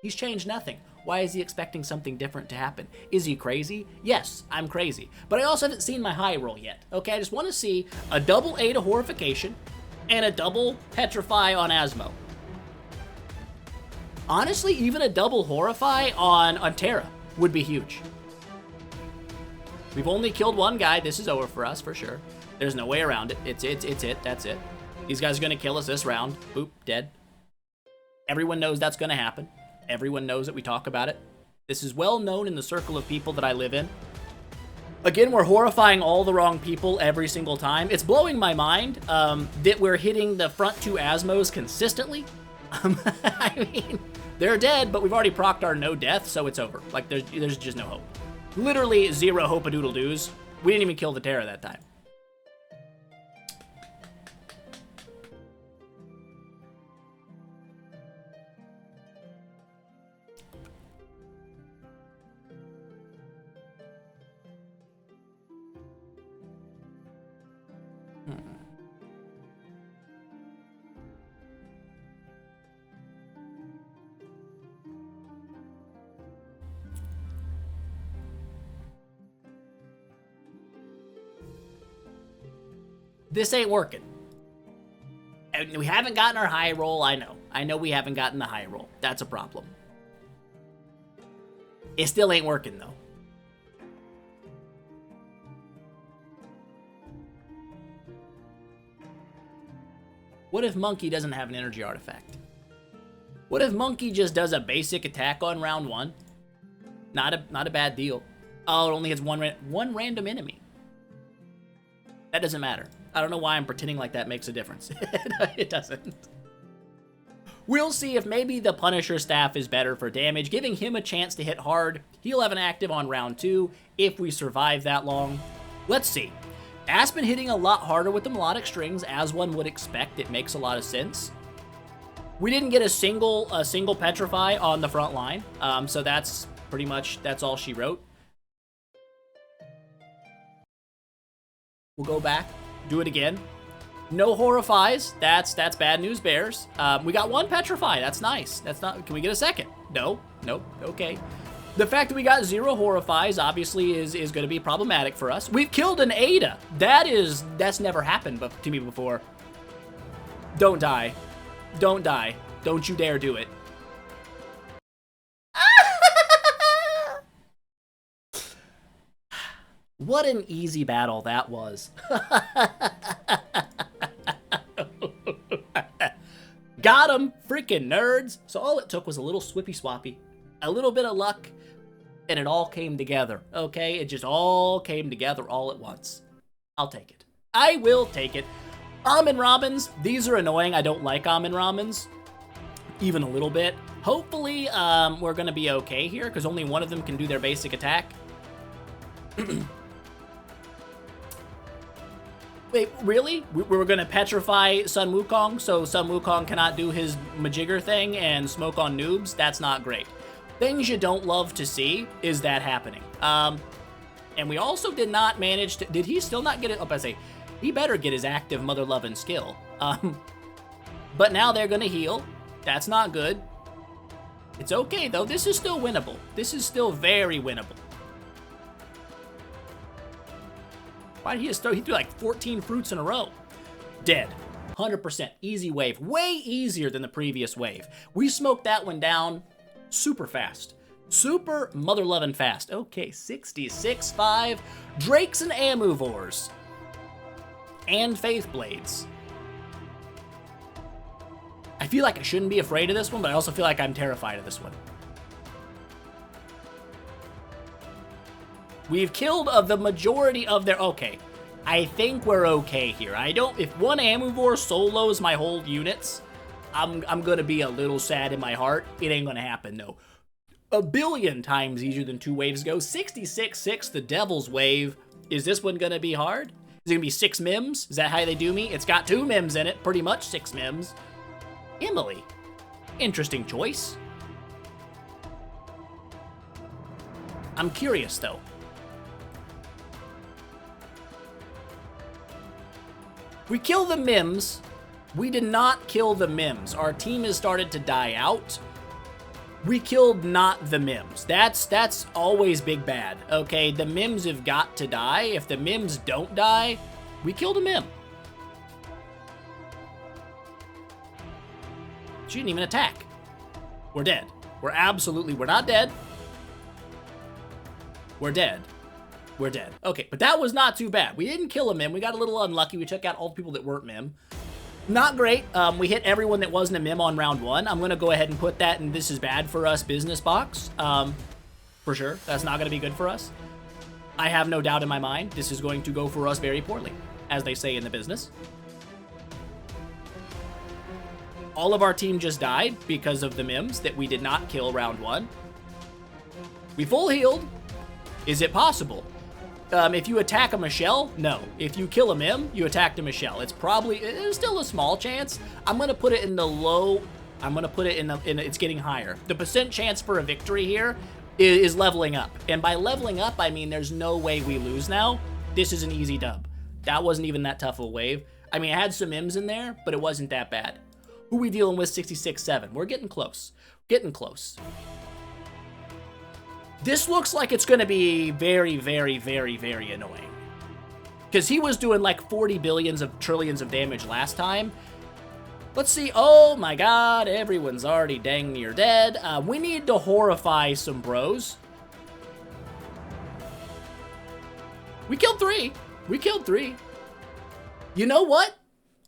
he's changed nothing. Why is he expecting something different to happen? Is he crazy? Yes, I'm crazy. But I also haven't seen my high roll yet. Okay, I just want to see a double Ada Horrification and a double Petrify on Asmo. Honestly, even a double Horrify on Terra would be huge. We've only killed one guy. This is over for us, for sure. There's no way around it. It's it. That's it. These guys are going to kill us this round. Boop, dead. Everyone knows that's going to happen. Everyone knows that we talk about it. This is well known in the circle of people that I live in. Again, we're horrifying all the wrong people every single time. It's blowing my mind that we're hitting the front 2 Asmos consistently. I mean, they're dead, but we've already procced our no death, so it's over. Like, there's just no hope. Literally 0 hope-a-doodle-doos. We didn't even kill the Terra that time. This ain't working. And we haven't gotten our high roll, I know. I know we haven't gotten the high roll. That's a problem. It still ain't working, though. What if Monkey doesn't have an energy artifact? What if Monkey just does a basic attack on round 1? Not a bad deal. Oh, it only hits one random enemy. That doesn't matter. I don't know why I'm pretending like that makes a difference. It doesn't. We'll see if maybe the Punisher staff is better for damage, giving him a chance to hit hard. He'll have an active on round 2 if we survive that long. Let's see. Aspen hitting a lot harder with the melodic strings, as one would expect. It makes a lot of sense. We didn't get a single petrify on the front line, so that's pretty much, that's all she wrote. We'll go back, do it again. No horrifies. That's bad news bears. We got 1 petrify. That's nice. That's not. Can we get a second? No. Nope. Okay. The fact that we got 0 horrifies obviously is going to be problematic for us. We've killed an Ada. That's never happened to me before. Don't die. Don't die. Don't you dare do it. What an easy battle that was. Got him, freaking nerds. So all it took was a little swippy swappy, a little bit of luck, and it all came together, okay? It just all came together all at once. I'll take it. I will take it. Almond Robins, these are annoying. I don't like almond Robins, even a little bit. Hopefully, we're gonna be okay here, because only one of them can do their basic attack. Wait, really? We're gonna petrify Sun Wukong so Sun Wukong cannot do his Majigger thing and smoke on noobs? That's not great. Things you don't love to see is that happening. And we also did not manage to... Did he still not get it? Oh, I say, he better get his active mother-loving skill. But now they're gonna heal. That's not good. It's okay, though. This is still winnable. This is still very winnable. Why did he just throw? He threw like 14 fruits in a row. Dead. 100%. Easy wave. Way easier than the previous wave. We smoked that one down super fast. Super mother-loving fast. Okay, 66-5. Drakes and Amuvors. And Faith Blades. I feel like I shouldn't be afraid of this one, but I also feel like I'm terrified of this one. We've killed the majority of their... Okay, I think we're okay here. If one Amuvor solos my whole units, I'm gonna be a little sad in my heart. It ain't gonna happen, though. A billion times easier than 2 waves ago. 66-6, the Devil's Wave. Is this one gonna be hard? Is it gonna be 6 mims? Is that how they do me? It's got 2 mims in it, pretty much 6 mims. Emily. Interesting choice. I'm curious, though. We kill the Mims. We did not kill the Mims. Our team has started to die out. We killed not the Mims. That's always big bad, okay? The Mims have got to die. If the Mims don't die, we killed a Mim. She didn't even attack. We're dead. We're not dead. We're dead. We're dead. Okay, but that was not too bad. We didn't kill a Mim. We got a little unlucky. We took out all the people that weren't Mim. Not great. We hit everyone that wasn't a Mim on round 1. I'm going to go ahead and put that in this is bad for us business box. For sure. That's not going to be good for us. I have no doubt in my mind this is going to go for us very poorly, as they say in the business. All of our team just died because of the Mims that we did not kill round 1. We full healed. Is it possible? If you attack a Michelle, no. If you kill a Mim, you attacked a Michelle. It's still a small chance. I'm going to put it in the low. I'm going to put it in it's getting higher. The percent chance for a victory here is leveling up. And by leveling up, I mean there's no way we lose now. This is an easy dub. That wasn't even that tough of a wave. I mean, I had some Mims in there, but it wasn't that bad. Who we dealing with? 66-7. We're getting close. Getting close. This looks like it's going to be very, very, very, very annoying. Because he was doing like 40 billions of trillions of damage last time. Let's see. Oh my god, everyone's already dang near dead. We need to horrify some bros. We killed 3. We killed 3. You know what?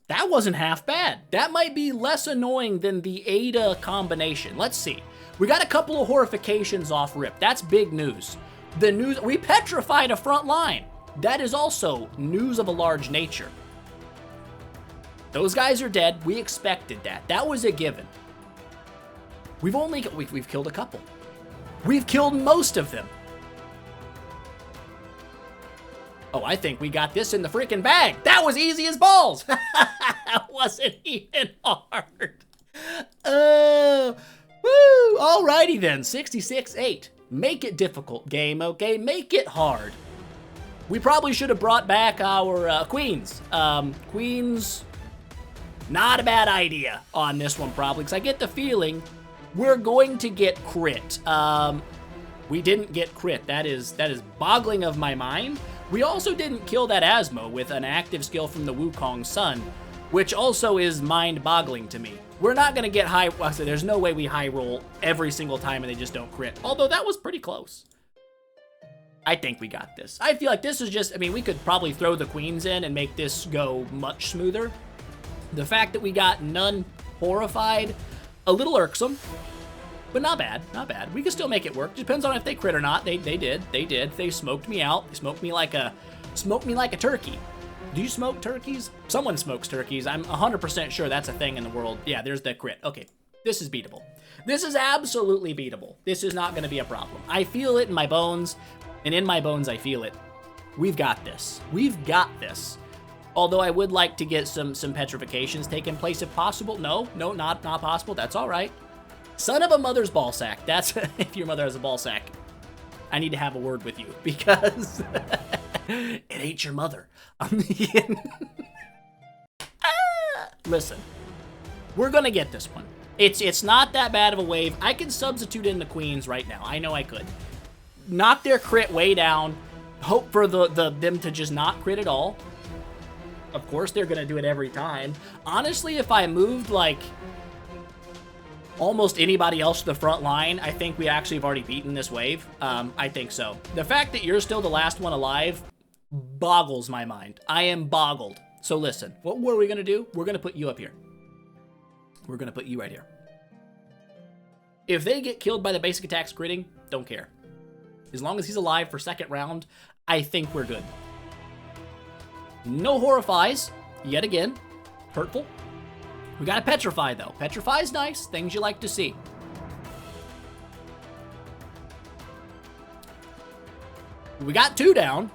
That wasn't half bad. That might be less annoying than the Ada combination. Let's see. We got a couple of horrifications off rip. That's big news. The news, we petrified a front line. That is also news of a large nature. Those guys are dead. We expected that. That was a given. We've killed a couple. We've killed most of them. Oh, I think we got this in the freaking bag. That was easy as balls. That wasn't even hard. Woo! Alrighty then, 66-8. Make it difficult, game, okay? Make it hard. We probably should have brought back our queens. Queens, not a bad idea on this one probably, because I get the feeling we're going to get crit. We didn't get crit. That is boggling of my mind. We also didn't kill that Asmo with an active skill from the Wukong Sun, which also is mind-boggling to me. We're not going to get high. Well, so there's no way we high roll every single time and they just don't crit. Although that was pretty close. I think we got this. I feel like this is just, I mean, we could probably throw the queens in and make this go much smoother. The fact that we got none horrified, a little irksome, but not bad, not bad. We can still make it work. Depends on if they crit or not. They did. They smoked me out. They smoked me like a turkey. Do you smoke turkeys? Someone smokes turkeys. I'm 100% sure that's a thing in the world. Yeah, there's the crit. Okay, this is beatable. This is absolutely beatable. This is not going to be a problem. I feel it in my bones, and in my bones I feel it. We've got this. We've got this. Although I would like to get some petrifications taking place if possible. No, not possible. That's all right. Son of a mother's ball sack. That's if your mother has a ball sack. I need to have a word with you because it ain't your mother. Listen, we're gonna get this one. It's not that bad of a wave. I can substitute in the queens right now. I know I could. Knock their crit way down. Hope for them to just not crit at all. Of course, they're gonna do it every time. Honestly, if I moved like almost anybody else to the front line, I think we actually have already beaten this wave. I think so. The fact that you're still the last one alive boggles my mind. I am boggled. So listen, what were we gonna do? We're gonna put you up here. We're gonna put you right here. If they get killed by the basic attacks critting, don't care. As long as he's alive for second round, I think we're good. No horrifies, yet again. Hurtful. We got a petrify though. Petrify's nice, things you like to see. We got 2 down.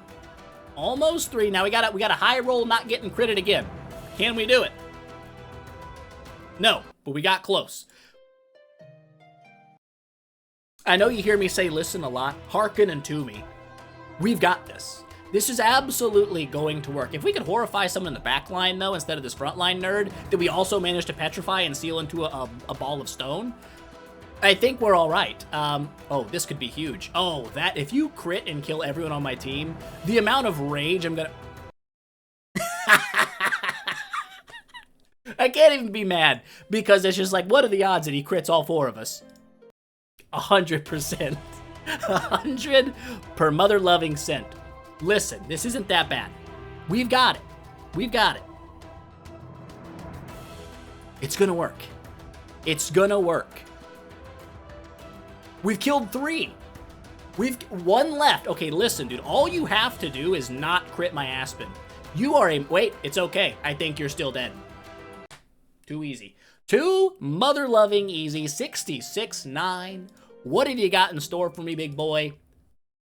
Almost 3. Now we got a high roll not getting critted again. Can we do it? No, but we got close. I know you hear me say listen a lot. Hearken unto me. We've got this. This is absolutely going to work. If we could horrify someone in the back line, though, instead of this frontline nerd, that we also managed to petrify and seal into a ball of stone, I think we're all right. Oh, this could be huge. Oh, that, if you crit and kill everyone on my team, the amount of rage I'm gonna... I can't even be mad, because it's just like, what are the odds that he crits all 4 of us? 100%. 100 per mother-loving cent. Listen, this isn't that bad. We've got it. We've got it. It's gonna work. It's gonna work. We've killed 3. We've one left. Okay, listen, dude. All you have to do is not crit my Aspen. You are a... Wait, it's okay. I think you're still dead. Too easy. Too mother-loving easy. 66-9. What have you got in store for me, big boy?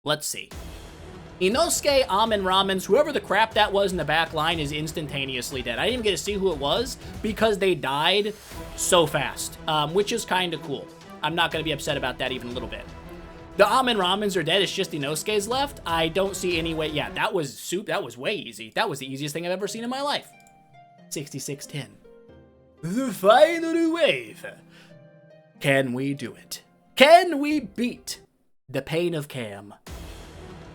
Let's see. Inosuke, Amen Ramens, whoever the crap that was in the back line is instantaneously dead. I didn't even get to see who it was because they died so fast, which is kind of cool. I'm not going to be upset about that even a little bit. The Amen Ramens are dead. It's just Inosuke's left. I don't see any way. Yeah, that was soup. That was way easy. That was the easiest thing I've ever seen in my life. 66-10. The final wave. Can we do it? Can we beat the pain of Cam?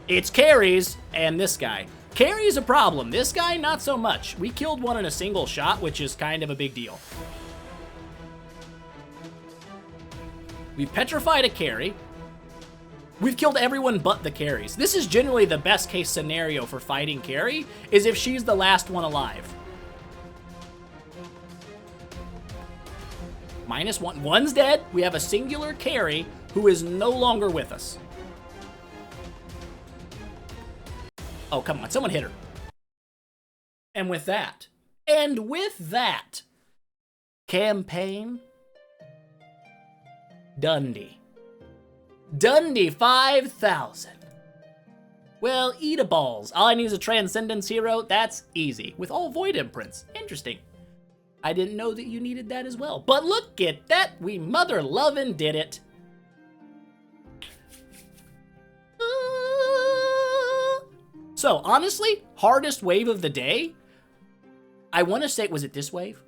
It's carries and this guy. Carry's a problem. This guy, not so much. We killed one in a single shot, which is kind of a big deal. We petrified a carry. We've killed everyone but the carries. This is generally the best case scenario for fighting carry, is if she's the last one alive. -1. One's dead. We have a singular carry who is no longer with us. Oh, come on. Someone hit her. And with that, campaign Dundee. Dundee 5,000. Well, eat a balls. All I need is a Transcendence hero. That's easy. With all Void Imprints. Interesting. I didn't know that you needed that as well. But look at that. We mother-lovin' did it. So, honestly, hardest wave of the day? I want to say, was it this wave?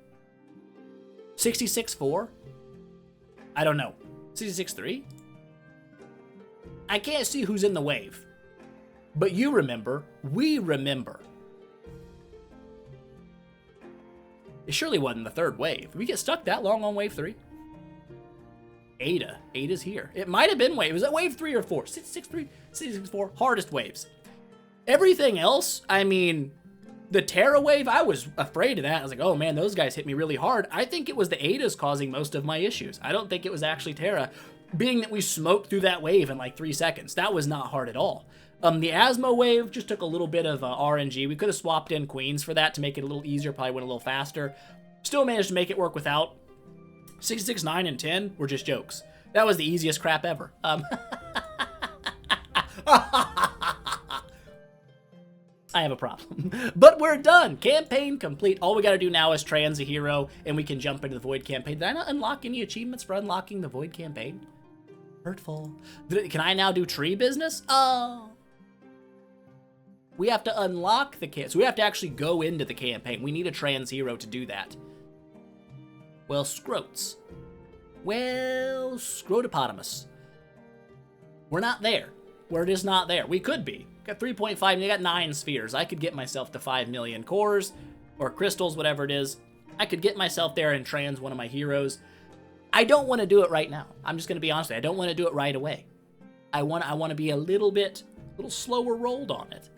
66-4? I don't know. 66-3? I can't see who's in the wave. But you remember, we remember. It surely wasn't the third wave. Did we get stuck that long on wave 3? Ada. Ada's here. It might have been wave. Was that wave 3 or 4? 663, 664. Hardest waves. Everything else, I mean, the Terra wave, I was afraid of that. I was like, oh man, those guys hit me really hard. I think it was the Adas causing most of my issues. I don't think it was actually Terra, being that we smoked through that wave in like 3 seconds. That was not hard at all. The Asmo wave just took a little bit of RNG. We could have swapped in Queens for that to make it a little easier, probably went a little faster. Still managed to make it work without. 66, 9, and 10 were just jokes. That was the easiest crap ever. I have a problem. But we're done. Campaign complete. All we gotta do now is trans a hero, and we can jump into the Void campaign. Did I not unlock any achievements for unlocking the Void campaign? Hurtful. Can I now do tree business? Oh. We have to unlock the campaign. So we have to actually go into the campaign. We need a trans hero to do that. Well, Scroats. Well, Scrotopotamus. We're not there. We're just not there. We could be. Got 3.5, they got 9 spheres. I could get myself to 5 million cores, or crystals, whatever it is. I could get myself there and trans one of my heroes. I don't want to do it right now. I'm just going to be honest with you. I don't want to do it right away. I want to be a little slower rolled on it.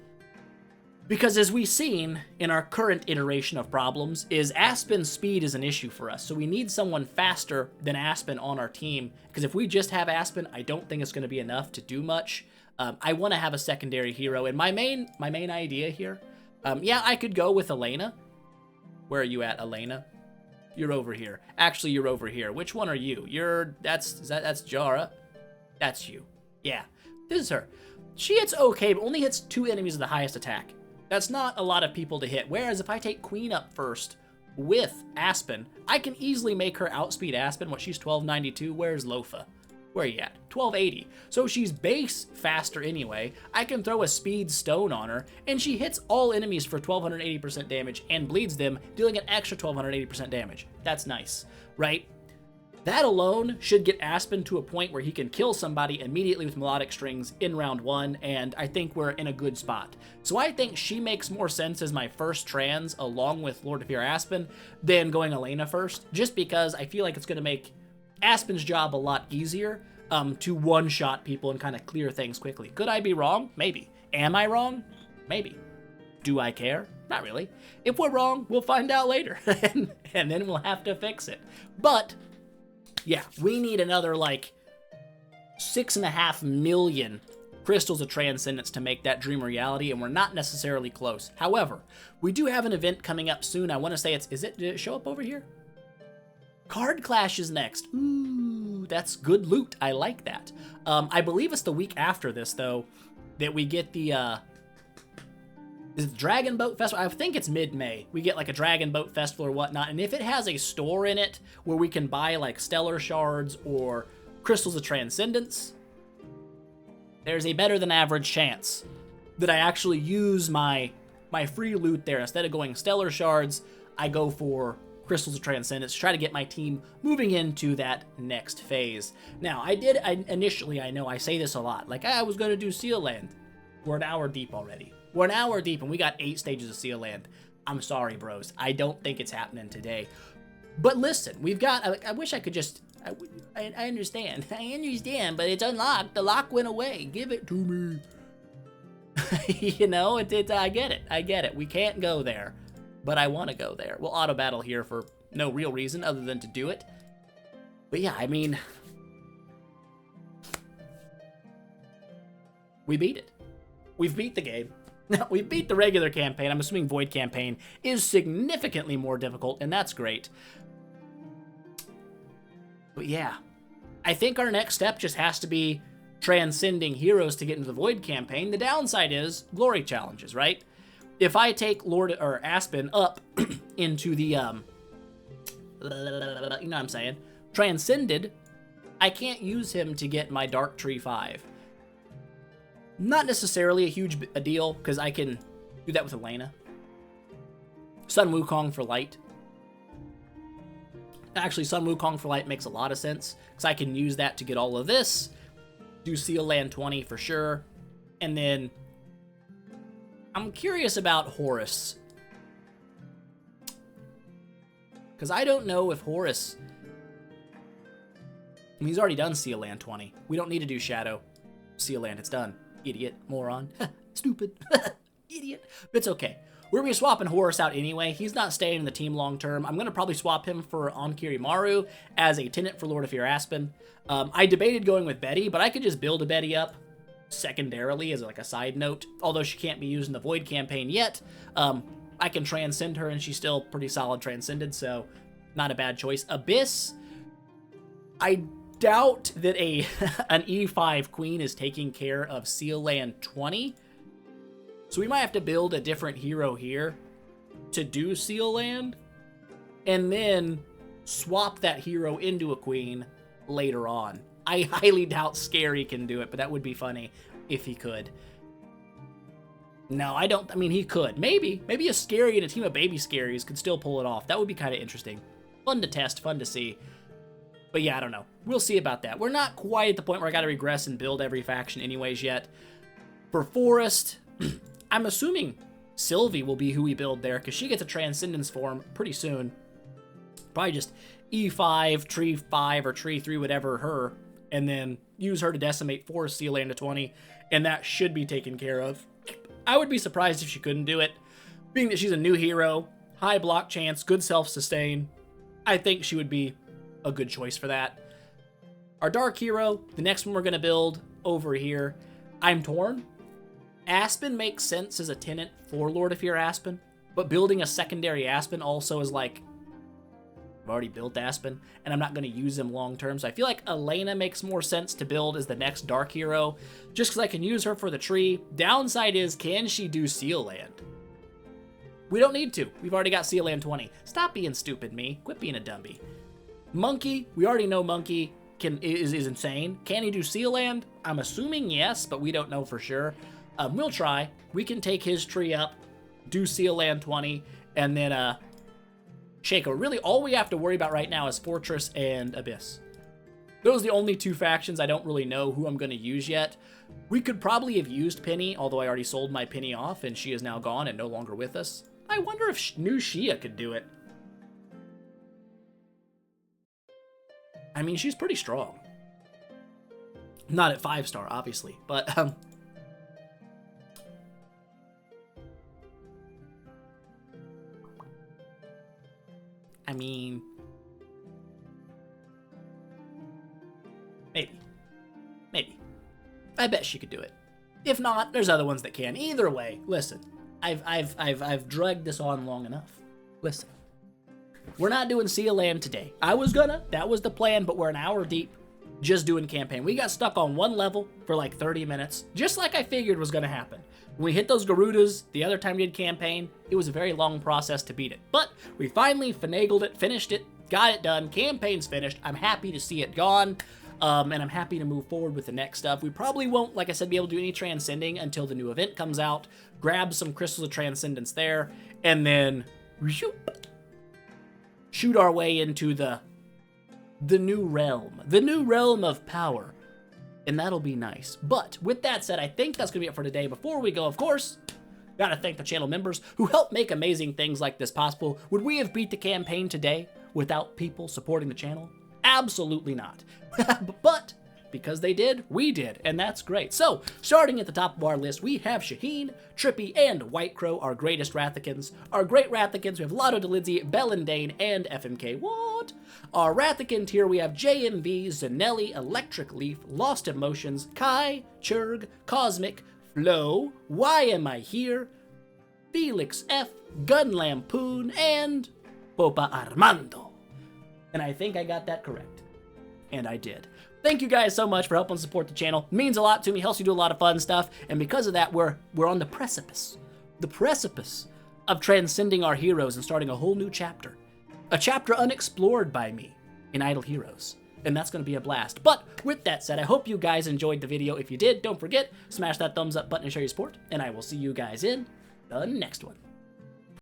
Because as we've seen in our current iteration of problems, is Aspen's speed is an issue for us. So we need someone faster than Aspen on our team. Because if we just have Aspen, I don't think it's going to be enough to do much. I want to have a secondary hero, and my main idea here, yeah, I could go with Elena. Where are you at, Elena? You're over here. Actually, you're over here. Which one are you? That's Jara. That's you. Yeah, this is her. She hits okay, but only hits 2 enemies with the highest attack. That's not a lot of people to hit. Whereas if I take Queen up first with Aspen, I can easily make her outspeed Aspen. What, she's 1292? Where's Lofa? Where are you at? 1280. So she's base faster anyway. I can throw a speed stone on her, and she hits all enemies for 1280% damage and bleeds them, dealing an extra 1280% damage. That's nice, right? That alone should get Aspen to a point where he can kill somebody immediately with melodic strings in round 1, and I think we're in a good spot. So I think she makes more sense as my first trans along with Lord of Fear Aspen than going Elena first, just because I feel like it's going to make Aspen's job a lot easier to one-shot people and kind of clear things quickly. Could I be wrong? Maybe. Am I wrong? Maybe. Do I care? Not really. If we're wrong, we'll find out later, and then we'll have to fix it. But yeah, we need another like 6.5 million crystals of transcendence to make that dream a reality, and we're not necessarily close. However, we do have an event coming up soon. I want to say did it show up over here? Card Clash is next. Ooh, that's good loot. I like that. I believe it's the week after this, though, that we get the, is it the Dragon Boat Festival? I think it's mid-May. We get like a Dragon Boat Festival or whatnot, and if it has a store in it where we can buy like Stellar Shards or Crystals of Transcendence, there's a better than average chance that I actually use my free loot there. Instead of going Stellar Shards, I go for Crystals of Transcendence to try to get my team moving into that next phase. Now, initially, I know I say this a lot, like I was going to do Seal Land. We're an hour deep already. We're an hour deep and we got 8 stages of Seal Land. I'm sorry, bros. I don't think it's happening today. But listen, we've got, I wish I could just, I understand. I understand, but it's unlocked. The lock went away. Give it to me. You know, I get it. I get it. We can't go there, but I want to go there. We'll auto battle here for no real reason other than to do it. But yeah, I mean, we beat it. We've beat the game. Now, we beat the regular campaign. I'm assuming Void campaign is significantly more difficult, and that's great. But yeah, I think our next step just has to be transcending heroes to get into the Void campaign. The downside is glory challenges, right? If I take Aspen up into the, you know what I'm saying, Transcended, I can't use him to get my Dark Tree 5. Not necessarily a huge deal, because I can do that with Elena. Sun Wukong for Light. Actually, Sun Wukong for Light makes a lot of sense, because I can use that to get all of this. Do Seal Land 20 for sure. And then I'm curious about Horus. Because I don't know if Horus... I mean, he's already done Seal Land 20. We don't need to do Shadow Seal Land. It's done. Idiot. Moron. Stupid. Idiot. But it's okay. We're going to be swapping Horus out anyway. He's not staying in the team long term. I'm going to probably swap him for Onkirimaru as a tenant for Lord of Fear Aspen. I debated going with Betty, but I could just build a Betty up secondarily as like a side note. Although she can't be used in the Void campaign yet, I can transcend her and she's still pretty solid transcended, so not a bad choice. Abyss, I doubt that an E5 queen is taking care of Seal Land 20. So we might have to build a different hero here to do Seal Land, and then swap that hero into a queen later on. I highly doubt Scary can do it, but that would be funny if he could. No, I mean, he could. Maybe a Scary and a team of baby Scaries could still pull it off. That would be kind of interesting. Fun to test, fun to see. But yeah, I don't know. We'll see about that. We're not quite at the point where I gotta regress and build every faction anyways yet. For Forest, I'm assuming Sylvie will be who we build there, because she gets a Transcendence form pretty soon. Probably just E5, Tree 5, or Tree 3, whatever her, and then use her to decimate Forest Seal Land to 20, and that should be taken care of. I would be surprised if she couldn't do it. Being that she's a new hero, high block chance, good self-sustain, I think she would be a good choice for that. Our Dark Hero, the next one we're going to build over here, I'm torn. Aspen makes sense as a tenant for Lord of Fear Aspen, but building a secondary Aspen also is like, I've already built Aspen, and I'm not going to use him long term, so I feel like Elena makes more sense to build as the next Dark Hero, just because I can use her for the tree. Downside is, can she do Seal Land? We don't need to. We've already got Seal Land 20. Stop being stupid, me. Quit being a dummy. Monkey, we already know Monkey is insane. Can he do Seal Land? I'm assuming yes, but we don't know for sure. We'll try. We can take his tree up, do Seal Land 20, and then Shaco. Really, all we have to worry about right now is Fortress and Abyss. Those are the only two factions. I don't really know who I'm going to use yet. We could probably have used Penny, although I already sold my Penny off, and she is now gone and no longer with us. I wonder if new Shia could do it. I mean, she's pretty strong. Not at 5-star, obviously, but I mean, maybe. I bet she could do it. If not, there's other ones that can. Either way, listen, I've dragged this on long enough. Listen, we're not doing Sea of Land today. I was gonna, that was the plan, but we're an hour deep just doing campaign. We got stuck on one level for like 30 minutes, just like I figured was gonna happen. When we hit those Garudas, the other time we did campaign, it was a very long process to beat it. But we finally finagled it, finished it, got it done, campaign's finished. I'm happy to see it gone. And I'm happy to move forward with the next stuff. We probably won't, like I said, be able to do any transcending until the new event comes out, grab some Crystals of Transcendence there, and then shoot our way into the new realm of power. And that'll be nice. But with that said, I think that's going to be it for today. Before we go, of course, gotta thank the channel members who help make amazing things like this possible. Would we have beat the campaign today without people supporting the channel? Absolutely not. But because they did, we did, and that's great. So, starting at the top of our list, we have Shaheen, Trippy, and White Crow, our greatest Rathicans. Our great Rathicans, we have Lotto Delizzi, Bellendane, and FMK. What? Our Rathican tier, we have JMV, Zanelli, Electric Leaf, Lost Emotions, Kai, Churg, Cosmic, Flo, Why Am I Here, Felix F, Gun Lampoon, and Popa Armando. And I think I got that correct. And I did. Thank you guys so much for helping support the channel. It means a lot to me, helps you do a lot of fun stuff, and because of that, we're on the precipice of transcending our heroes and starting a whole new chapter. A chapter unexplored by me in Idle Heroes. And that's going to be a blast. But with that said, I hope you guys enjoyed the video. If you did, don't forget, smash that thumbs up button and show your support, and I will see you guys in the next one.